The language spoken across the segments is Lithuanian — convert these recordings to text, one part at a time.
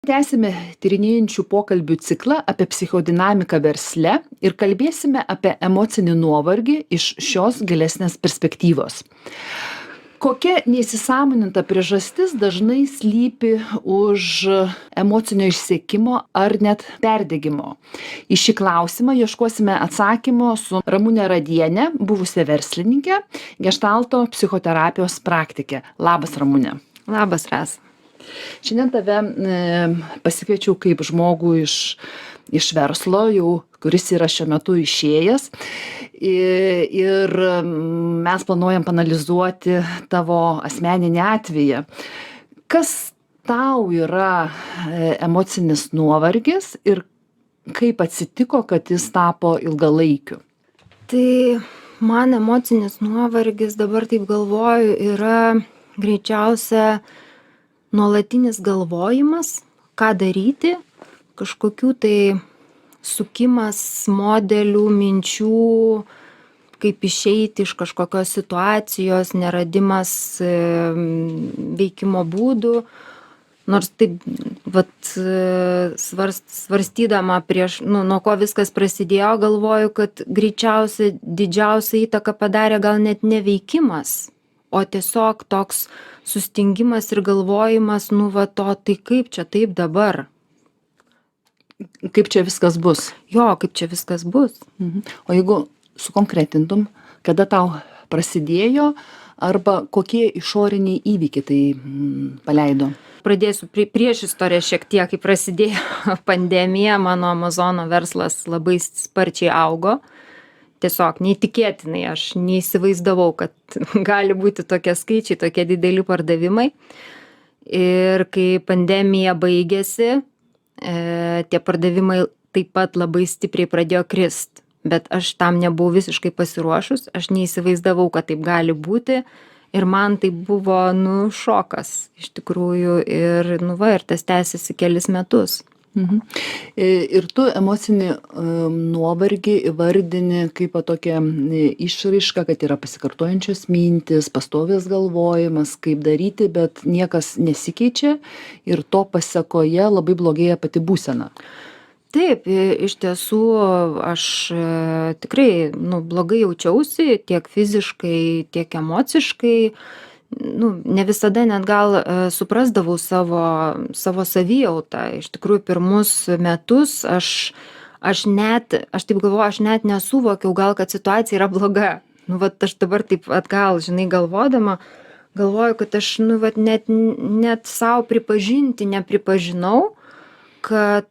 Tęsime tyrinėjančių pokalbių ciklą apie psichodinamiką versle ir kalbėsime apie emocinį nuovargį iš šios gilesnės perspektyvos. Kokia neįsisąmoninta priežastis dažnai slypi už emocinio išsekimo ar net perdegimo? Į šį klausimą ieškosime atsakymo su Ramune Radiene, buvusia verslininke, geštalto psichoterapijos praktike. Labas, Ramune. Labas, Rasa. Šiandien tave pasikviečiau kaip žmogų iš verslo, jau kuris yra šiuo metu išėjęs. Ir mes planuojam panalizuoti tavo asmeninį atvejį. Kas tau yra emocinis nuovargis ir kaip atsitiko, kad jis tapo ilgalaikiu? Tai man emocinis nuovargis, dabar taip galvoju, yra greičiausia nuolatinis galvojimas, ką daryti, kažkokių tai sukimas modelių, minčių, kaip išeiti iš kažkokios situacijos, neradimas veikimo būdų. Nors taip, svarstydama prieš, nuo ko viskas prasidėjo, galvoju, kad greičiausiai didžiausią įtaką padarė gal net neveikimas, o tiesiog toks sustingimas ir galvojimas, tai kaip čia taip dabar? Kaip čia viskas bus? Jo, kaip čia viskas bus. O jeigu sukonkretintum, kada tau prasidėjo arba kokie išoriniai įvykiai tai paleido? Pradėsiu prieš istoriją šiek tiek, kai prasidėjo pandemija, mano Amazono verslas labai sparčiai augo. Tiesiog neįtikėtinai, aš neįsivaizdavau, kad gali būti tokie skaičiai, tokie dideli pardavimai. Ir kai pandemija baigėsi, tie pardavimai taip pat labai stipriai pradėjo krist. Bet aš tam nebuvau visiškai pasiruošus, aš neįsivaizdavau, kad taip gali būti. Ir man tai buvo, šokas iš tikrųjų. Ir tas tęsiasi kelis metus. Ir tu emocinį nuovargį įvardini kaip tokią išraišką, kad yra pasikartojančios mintis, pastovės galvojimas, kaip daryti, bet niekas nesikeičia ir to pasekoje labai blogėja pati būsena. Taip, iš tiesų aš tikrai blogai jaučiausi tiek fiziškai, tiek emociškai. Ne visada net gal suprasdavau savo savijautą. Iš tikrųjų, pirmus metus aš taip galvoju, aš net nesuvokiau gal, kad situacija yra bloga. Aš dabar taip atgal, galvodama, galvoju, kad aš net savo pripažinti nepripažinau, kad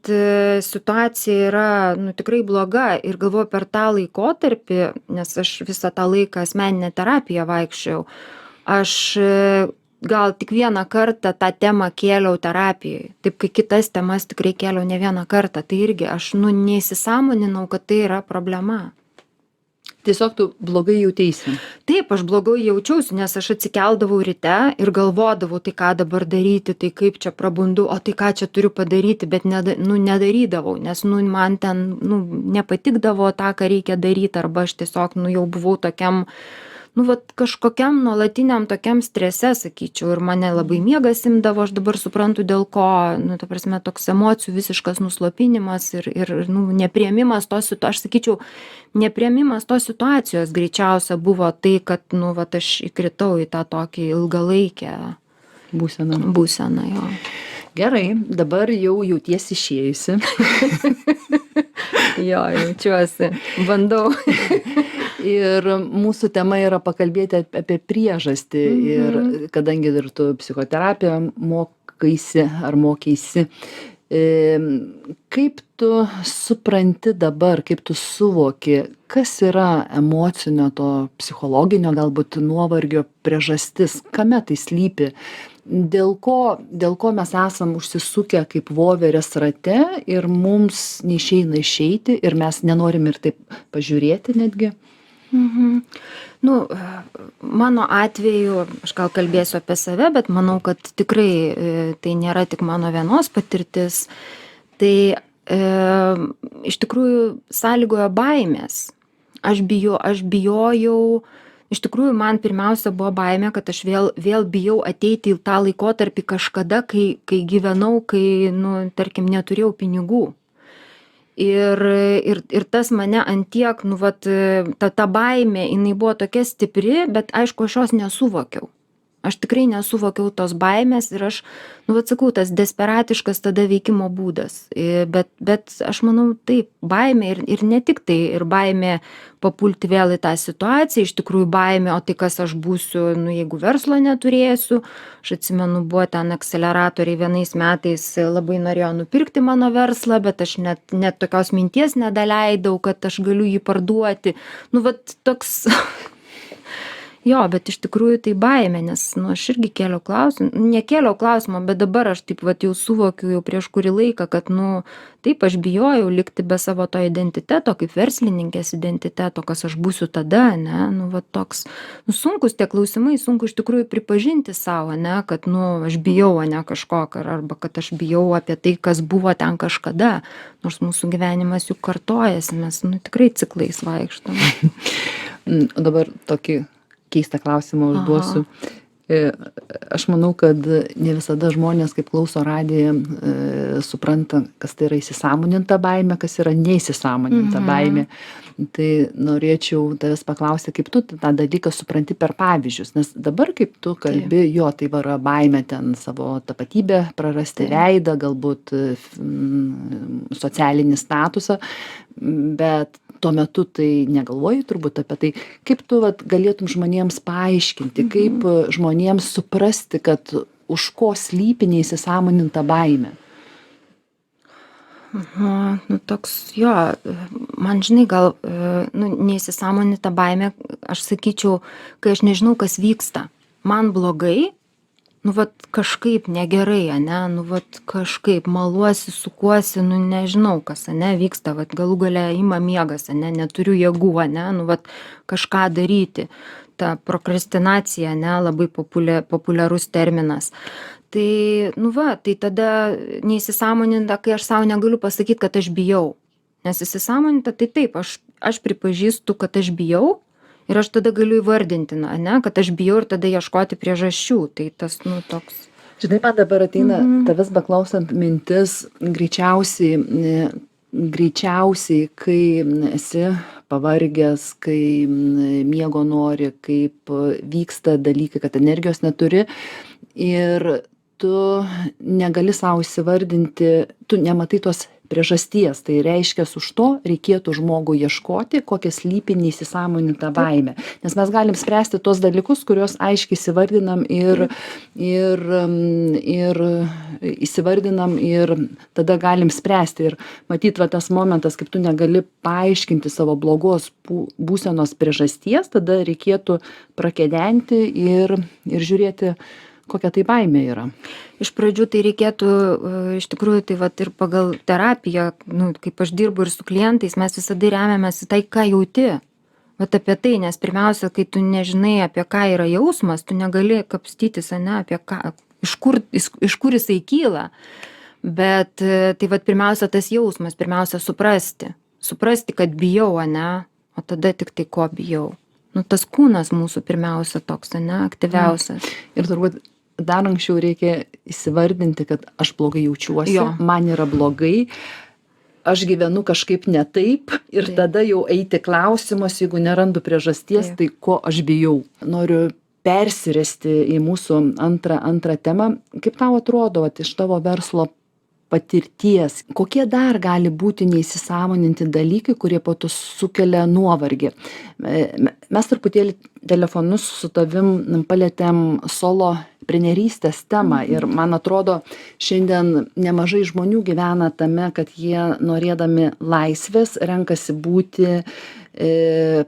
situacija yra tikrai bloga. Ir galvoju, per tą laikotarpį, nes aš visą tą laiką asmeninę terapiją vaikščiojau, aš gal tik vieną kartą tą temą kėliau terapijai. Taip, kai kitas temas tikrai kėliau ne vieną kartą, tai irgi aš neįsisąmoninau, kad tai yra problema. Tiesiog tu blogai jauteisi. Taip, aš blogai jaučiausi, nes aš atsikeldavau ryte ir galvodavau, tai ką dabar daryti, tai kaip čia prabundu, o tai ką čia turiu padaryti, bet nedarydavau, nes man ten nepatikdavo tą, ką reikia daryti, arba aš tiesiog jau buvau tokiam kažkokiam nuolatiniam tokiam strese, sakyčiau, ir mane labai miegas imdavo, aš dabar suprantu dėl ko, ta prasme, toks emocijų visiškas nuslopinimas ir nepriėmimas tos situacijos, aš sakyčiau, nepriėmimas tos situacijos greičiausia buvo tai, kad, aš įkritau į tą tokį ilgalaikę būseną, jo. Gerai, dabar jau jautiesi išėjusi. Jo, jaučiuosi, bandau. Ir mūsų tema yra pakalbėti apie priežastį. Ir kadangi ir tu psichoterapiją mokeisi, kaip tu supranti dabar, kaip tu suvoki, kas yra emocinio to psichologinio galbūt nuovargio priežastis, kame tai slypi, dėl ko mes esam užsisukę kaip voverės rate ir mums neišeina išeiti ir mes nenorim ir taip pažiūrėti netgi. Mano atveju, aš gal kalbėsiu apie save, bet manau, kad tikrai tai nėra tik mano vienos patirtis. Tai iš tikrųjų sąlygojo baimės. Aš bijojau iš tikrųjų man pirmiausia buvo baimė, kad aš vėl bijau ateiti į tą laikotarpį kažkada, kai gyvenau, kai, nu, tarkim, neturėjau pinigų. Ir tas mane antiek, nu, vat, ta baimė, jinai buvo tokia stipri, bet aišku, aš jos nesuvokiau. Aš tikrai nesuvokiau tos baimės ir aš, nu, vat sakau, tas desperatiškas tada veikimo būdas. Bet aš manau, taip, baimė ir ne tik tai, ir baimė papulti vėl į tą situaciją, iš tikrųjų baimė, o tai kas aš būsiu, nu, jeigu verslo neturėsiu. Aš atsimenu, buvo ten akceleratoriai vienais metais labai norėjo nupirkti mano verslą, bet aš net tokios minties nedaleidau, kad aš galiu jį parduoti. Nu, vat toks... Jo, bet iš tikrųjų tai baimė, nes, nu, aš irgi kėliau klausimą, nekėliau klausimą, bet dabar aš taip vat jau suvokiu jau prieš kurį laiką, kad, nu, taip aš bijojau likti be savo to identiteto, kaip verslininkės identiteto, kas aš būsiu tada, ne, nu, va toks, nu, sunkus tie klausimai, sunku iš tikrųjų pripažinti savo, ne, kad, nu, aš bijau, ne, kažko, arba kad aš bijau apie tai, kas buvo ten kažkada, nors mūsų gyvenimas juk kartojasi, mes, nu, tikrai ciklais vaikštom. Dabar tokį keistą klausimą užduosiu. Aš manau, kad ne visada žmonės, kaip klauso radiją, supranta, kas tai yra įsisąmoninta baimė, kas yra neįsisąmoninta baimė. Tai norėčiau tavęs paklausti, kaip tu tą dalyką supranti per pavyzdžius, nes dabar kaip tu kalbi, jo, tai yra baimė ten savo tapatybę, prarasti veidą, galbūt socialinį statusą, bet tuo metu tai negalvoji turbūt apie tai, kaip tu vat, galėtum žmonėms paaiškinti, kaip žmonėms suprasti, kad už ko slypi neįsisąmoninta baimė. Nu, toks, jo, man, žinai, gal, nu, neįsisąmoninta baimė, aš sakyčiau, kai aš nežinau, kas vyksta. Man blogai, nu, vat, kažkaip negerai, ane, nu, vat, kažkaip maluosi, sukuosi, nu, nežinau, kas, ane, vyksta, vat, galų gale ima miegas, ane, neturiu jėgų, ane, nu, vat, kažką daryti. Ta prokrastinacija, ne, labai populiarus terminas. Tai, nu, va, tai tada neįsisąmoninta, kai aš savo negaliu pasakyti, kad aš bijau. Nes įsisąmoninta, tai taip, aš pripažįstu, kad aš bijau. Ir aš tada galiu įvardinti, ne, kad aš bijau ir tada ieškoti priežasčių. Tai tas, nu, toks. Žinai, man dabar ateina tavęs beklausant mintis, greičiausiai, kai esi pavargęs, kai miego nori, kaip vyksta dalykai, kad energijos neturi ir tu negali savo įsivardinti, tu nematai tos priežasties, tai reiškia, už to reikėtų žmogų ieškoti, kokią slypi neįsisąmonintą baimę. Nes mes galim spręsti tos dalykus, kuriuos aiškiai įsivardinam ir įsivardinam ir tada galim spręsti. Ir matyt, va, tas momentas, kaip tu negali paaiškinti savo blogos būsenos priežasties, tada reikėtų prakedenti ir žiūrėti, kokia tai baimė yra. Iš pradžių tai reikėtų, iš tikrųjų, tai vat ir pagal terapiją, nu, kaip aš dirbu ir su klientais, mes visada remiamės į tai, ką jauti. Vat apie tai, nes pirmiausia, kai tu nežinai, apie ką yra jausmas, tu negali kapstytis, ane, apie ką, iš kur jisai kyla. Bet tai vat pirmiausia tas jausmas, pirmiausia suprasti, kad bijau, ane, o tada tik tai ko bijau. Nu, tas kūnas mūsų pirmiausia toks, ane, aktyviausias. Ir turbūt dar anksčiau reikia įsivardinti, kad aš blogai jaučiuosi, man yra blogai, aš gyvenu kažkaip ne taip ir tada jau eiti klausimas, jeigu nerandu priežasties, tai ko aš bijau. Noriu persiresti į mūsų antrą temą. Kaip tau atrodo, vat, iš tavo verslo patirties, kokie dar gali būti neįsisąmoninti dalykai, kurie po to sukelia nuovargį? Mes truputėlį telefonus su tavim palėtėm solo prenerystės temą ir man atrodo, šiandien nemažai žmonių gyvena tame, kad jie norėdami laisvės renkasi būti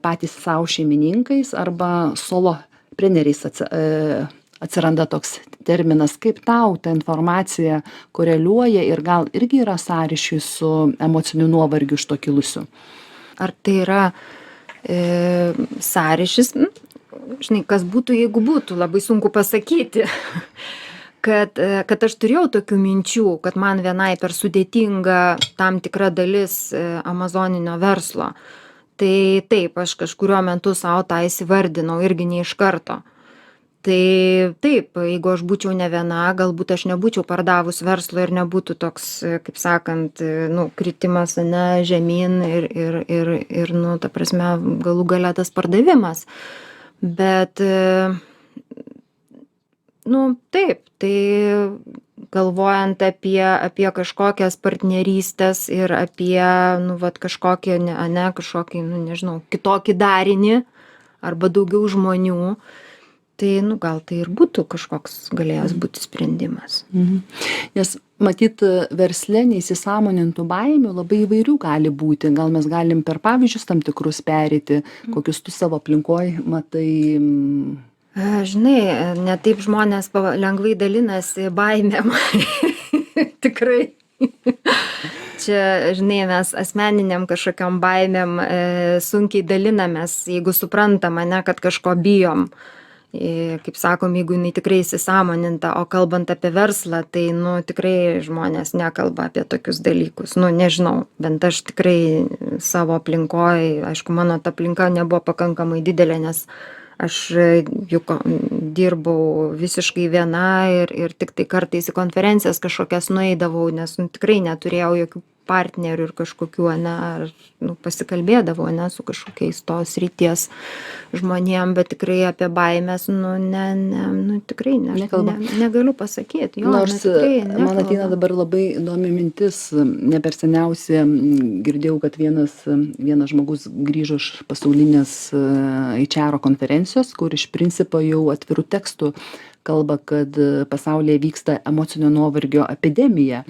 patys savo šeimininkais arba solo preneriais atsiranda toks terminas. Kaip tau ta informacija koreliuoja ir gal irgi yra sąryšiui su emociniu nuovargiu iš to kilusiu? Ar tai yra sąryšis? Žinai, kas būtų, jeigu būtų, labai sunku pasakyti. Kad aš turėjau tokių minčių, kad man vienai per sudėtinga tam tikra dalis amazoninio verslo. Tai taip, aš kažkuriuo metu savo tą įsivardinau irgi ne iš karto. Tai taip, jeigu aš būčiau ne viena, galbūt aš nebūčiau pardavus verslo ir nebūtų toks, kaip sakant, nu, kritimas, ne, žemyn ir, nu, ta prasme, galų gale tas pardavimas. Bet, nu, taip, tai galvojant apie kažkokias partnerystės ir apie, nu, vat kažkokį, ne, kažkokį, nu, nežinau, kitokį darinį arba daugiau žmonių, tai, nu, gal tai ir būtų kažkoks galėjęs būti sprendimas. Nes matyt, versle neįsisąmonintų baimių labai įvairių gali būti. Gal mes galim per pavyzdžius tam tikrus perėti, kokius tu savo aplinkoj matai. Žinai, ne taip žmonės lengvai dalinasi baimėm. Tikrai. Čia, žinai, mes asmeniniam kažkokiam baimėm sunkiai dalinamės, jeigu suprantam, ne, kad kažko bijom. Kaip sakom, jeigu jinai tikrai įsisąmoninta, o kalbant apie verslą, tai, nu, tikrai žmonės nekalba apie tokius dalykus. Nu, nežinau, bent aš tikrai savo aplinkoj, aišku, mano ta aplinka nebuvo pakankamai didelė, nes aš juk dirbau visiškai viena ir tik tai kartais į konferencijas kažkokias nueidavau, nes, nu, tikrai neturėjau jokių partnerių ir kažkokių, ne, ar, nu, pasikalbėdavau, ne, su kažkokiais tos ryties žmonėm, bet tikrai apie baimės, nu, nu, tikrai negaliu pasakyti. Jo, nors man ateina dabar labai įdomi mintis, ne per seniausiai girdėjau, kad vienas žmogus grįžo iš pasaulinės HR konferencijos, kur iš principo jau atvirų tekstų kalba, kad pasaulyje vyksta emocinio nuovargio epidemija.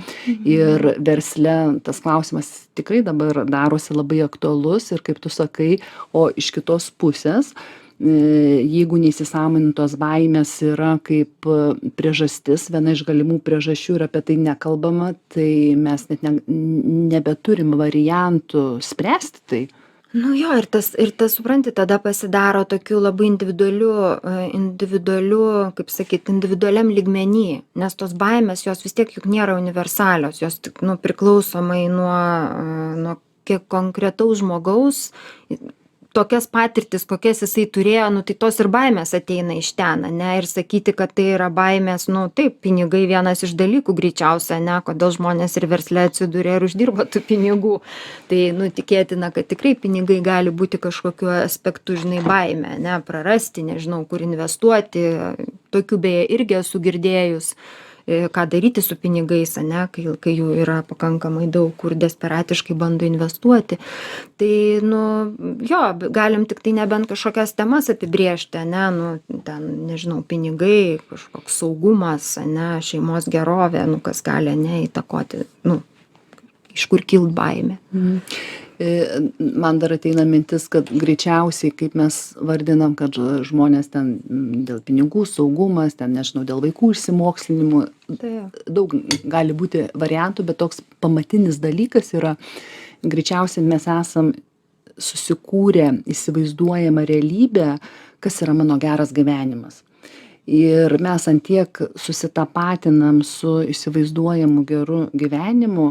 Ir versle tas klausimas tikrai dabar darosi labai aktualus ir kaip tu sakai, o iš kitos pusės, jeigu neįsisąmonintos baimės yra kaip priežastis, viena iš galimų priežasčių ir apie tai nekalbama, tai mes net nebeturim variantų spręsti tai. Nu jo, ir tas, supranti, tada pasidaro tokiu labai individualiu, kaip sakyt, individualiam lygmenį, nes tos baimės, jos vis tiek juk nėra universalios, jos tik, nu, priklausomai nuo kiek konkretaus žmogaus, tokias patirtis, kokias jisai turėjo, nu, tai tos ir baimės ateina iš ten, ne, ir sakyti, kad tai yra baimės, nu, taip, pinigai vienas iš dalykų greičiausia, ne, kodėl žmonės ir versle atsiduria ir uždirba tų pinigų, tai, nu, tikėtina, kad tikrai pinigai gali būti kažkokiu aspektu, žinai, baimė, ne, prarasti, nežinau, kur investuoti, tokių beje irgi esu girdėjus, ką daryti su pinigais, ne, kai jų yra pakankamai daug, kur desperatiškai bando investuoti. Tai, nu, jo, galim tik tai nebent kažkokias temas apibrėžti, ne, nu, ten, nežinau, pinigai, kažkoks saugumas, ne, šeimos gerovė, nu, kas gali, ne, įtakoti, nu, iš kur kilt baimė. Man dar ateina mintis, kad greičiausiai, kaip mes vardinam, kad žmonės ten dėl pinigų, saugumas, ten, nežinau, dėl vaikų išsimokslinimų, daug gali būti variantų, bet toks pamatinis dalykas yra, greičiausiai mes esam susikūrę įsivaizduojamą realybę, kas yra mano geras gyvenimas. Ir mes antiek susitapatinam su įsivaizduojamu geru gyvenimu,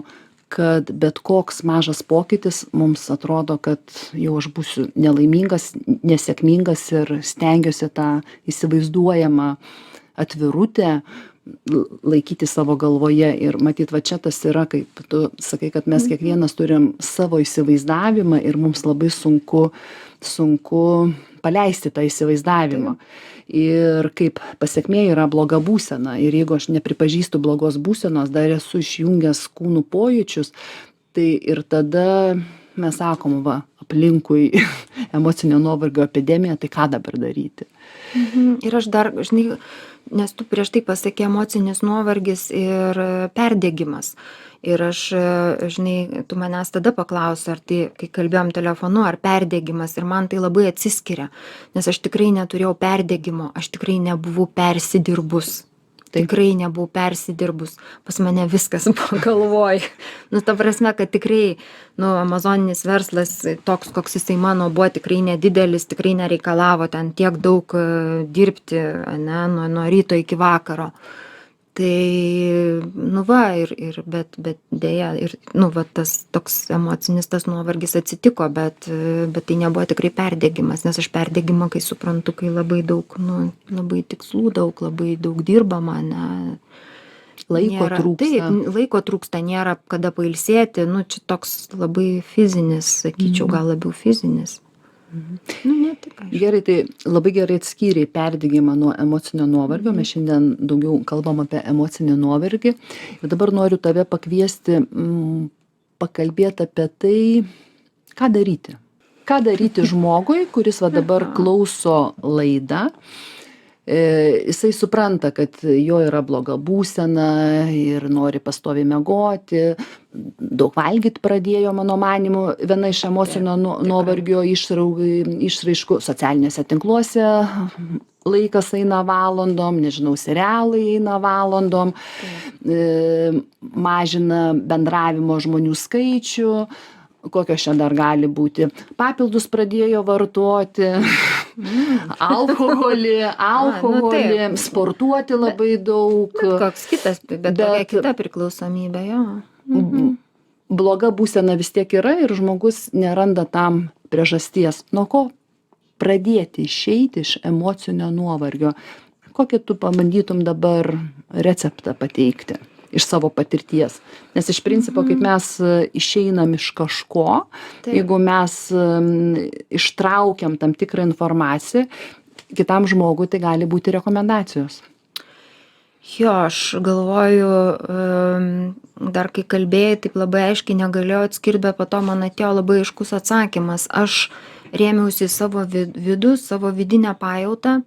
kad bet koks mažas pokytis mums atrodo, kad jau aš būsiu nelaimingas, nesėkmingas ir stengiuosi tą įsivaizduojamą atvirutę laikyti savo galvoje. Ir matyt, va čia tas yra, kaip tu sakai, kad mes kiekvienas turim savo įsivaizdavimą ir mums labai sunku paleisti tą įsivaizdavimą. Ir kaip pasekmė yra bloga būsena. Ir jeigu aš nepripažįstu blogos būsenos, dar esu išjungęs kūnų pojūčius, tai ir tada mes sakom, va, aplinkui emocinio nuovargio epidemija, tai ką dabar daryti? Ir aš dar, žinai, nes tu prieš tai pasakė emocinis nuovargis ir perdegimas. Ir aš, žinai, tu manęs tada paklausai, ar tai, kai kalbėjom telefonu, ar perdegimas, ir man tai labai atsiskiria, nes aš tikrai neturėjau perdegimo, aš tikrai nebuvau persidirbus. Tikrai nebuvau persidirbus, pas mane viskas buvo galvoj. Nu, ta prasme, kad tikrai, nu, amazoninis verslas, toks, koks jisai mano, buvo tikrai nedidelis, tikrai nereikalavo ten tiek daug dirbti, ne, nuo ryto iki vakaro. Tai, nu va, bet dėja, nu va, tas toks emocinis tas nuovargis atsitiko, bet tai nebuvo tikrai perdegimas, nes aš perdegimą, kai suprantu, kai labai daug, nu, labai tikslų daug, labai daug dirbama, ne. Laiko trūksta. Taip, laiko trūksta, nėra kada pailsėti, nu, čia toks labai fizinis, sakyčiau, gal labiau fizinis. Nu, ne tik aš. Gerai, tai labai gerai atskyrei perdegimą nuo emocinio nuovargio. Mes šiandien daugiau kalbam apie emocinį nuovargį. Ir dabar noriu tave pakviesti pakalbėti apie tai, ką daryti. Ką daryti žmogui, kuris va dabar klauso laidą. Jisai supranta, kad jo yra bloga būsena ir nori pastoviai miegoti, daug valgyt pradėjo, mano manymu, viena iš emocinio nuovargio išraiškų socialiniuose tinkluose. Laikas eina valandom, nežinau, serialai eina valandom, mažina bendravimo žmonių skaičių, kokios čia dar gali būti. Papildus pradėjo vartoti, alkoholį, sportuoti labai daug. Koks kitas, bet kokia kita priklausomybė, jo. Bloga būsena vis tiek yra ir žmogus neranda tam priežasties. Nuo ko pradėti išeiti iš emocinio nuovargio? Kokį tu pabandytum dabar receptą pateikti iš savo patirties? Nes iš principo, kaip mes išeinam iš kažko, jeigu mes ištraukiam tam tikrą informaciją, kitam žmogui tai gali būti rekomendacijos. Jo, aš galvoju, dar kai kalbėjai, taip labai aiškiai negalėjau atskirti, bet po to man atėjo labai aiškus atsakymas. Aš rėmiausi į savo vidų, savo vidinę pajautą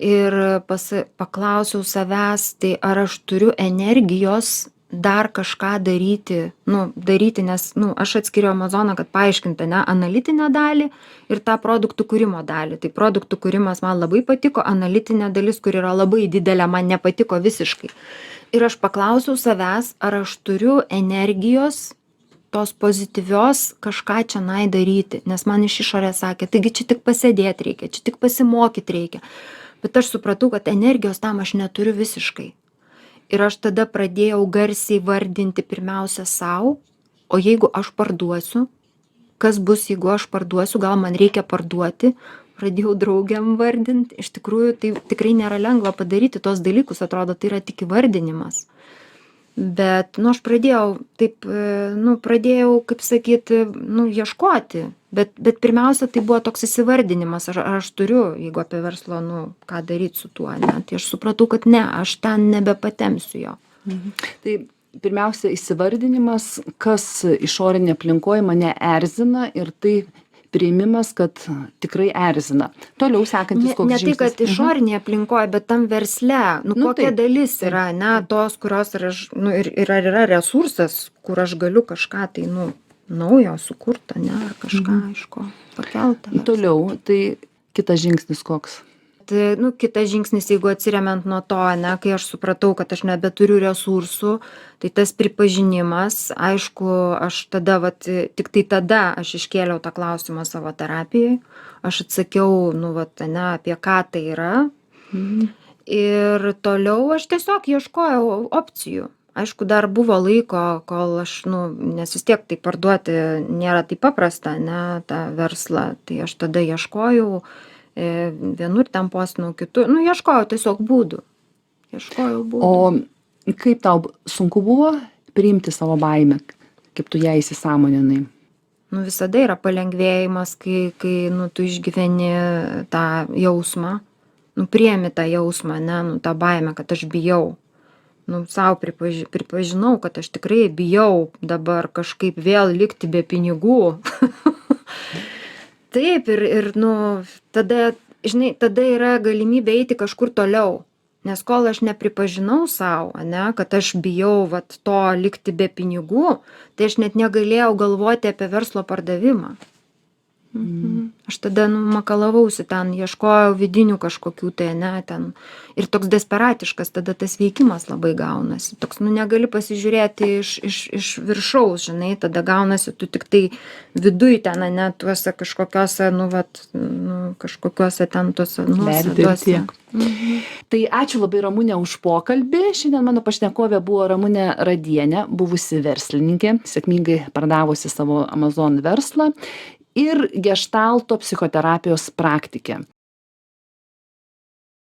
ir paklausiau savęs, tai ar aš turiu energijos dar kažką daryti, nes, aš atskiriu Amazoną, kad paaiškinti, analitinę dalį ir tą produktų kūrimo dalį. Tai produktų kūrimas man labai patiko, analitinė dalis, kur yra labai didelė, man nepatiko visiškai. Ir aš paklausiau savęs, ar aš turiu energijos tos pozityvios kažką čionai daryti, nes man iš išorės sakė, taigi čia tik pasėdėti reikia, čia tik pasimokyti reikia. Bet aš supratau, kad energijos tam aš neturiu visiškai. Ir aš tada pradėjau garsiai vardinti pirmiausia savo, o jeigu aš parduosiu, kas bus, jeigu aš parduosiu, gal man reikia parduoti, pradėjau draugiam vardinti. Iš tikrųjų, tai tikrai nėra lengva padaryti tos dalykus, atrodo, tai yra tik įvardinimas. Bet, aš pradėjau taip, pradėjau, kaip sakyti, ieškoti. Bet pirmiausia, tai buvo toks įsivardinimas, ar aš turiu, jeigu apie verslo, ką daryti su tuo, ne? Tai aš supratau, kad ne, aš ten nebepatemsiu jo. Tai pirmiausia, įsivardinimas, kas išorinė aplinkoje mane erzina ir tai priėmimas, kad tikrai erzina. Toliau sekantis koks žingsnis. Ne tai, kad išorinėje aplinkoje, bet tam versle, kokia dalis yra, tos, kurios yra resursas, kur aš galiu kažką tai, naujo sukurta, ar kažką, aišku, pakeltą. Toliau, tai kitas žingsnis koks? Kitas žingsnis, jeigu atsiremiant nuo to, kai aš supratau, kad aš nebeturiu resursų, tai tas pripažinimas, aišku, aš tada, tik tai tada aš iškėliau tą klausimą savo terapijai, aš atsakiau, apie ką tai yra. Ir toliau aš tiesiog ieškojau opcijų. Aišku, dar buvo laiko, kol aš, nes vis tiek tai parduoti nėra taip paprasta, tą verslą, tai aš tada ieškojau, vienur ten postinau, kitur, ieškojau tiesiog būdų. O kaip tau sunku buvo priimti savo baimę, kaip tu ją įsisąmoninai? Visada yra palengvėjimas, kai tu išgyveni tą jausmą, priemi tą jausmą, tą baimę, kad aš bijau. Savo pripažinau, kad aš tikrai bijau dabar kažkaip vėl likti be pinigų. Taip, ir tada, žinai, tada yra galimybė eiti kažkur toliau. Nes kol aš nepripažinau savo, kad aš bijau to likti be pinigų, tai aš net negalėjau galvoti apie verslo pardavimą. Aš tada, makalavausi ten, ieškojau vidinių kažkokių tai, ne, ten. Ir toks desperatiškas tada tas veikimas labai gaunasi. Toks, negali pasižiūrėti iš viršaus, žinai, tada gaunasi tu tik tai viduj ten, ne, tuose kažkokiuose, kažkokiuose ten tuose nuosėduose. Tai ačiū labai Ramunė už pokalbį. Šiandien mano pašnekovė buvo Ramunė Radienė, buvusi verslininkė, sėkmingai pardavusi savo Amazon verslą ir geštalto psichoterapijos praktikė.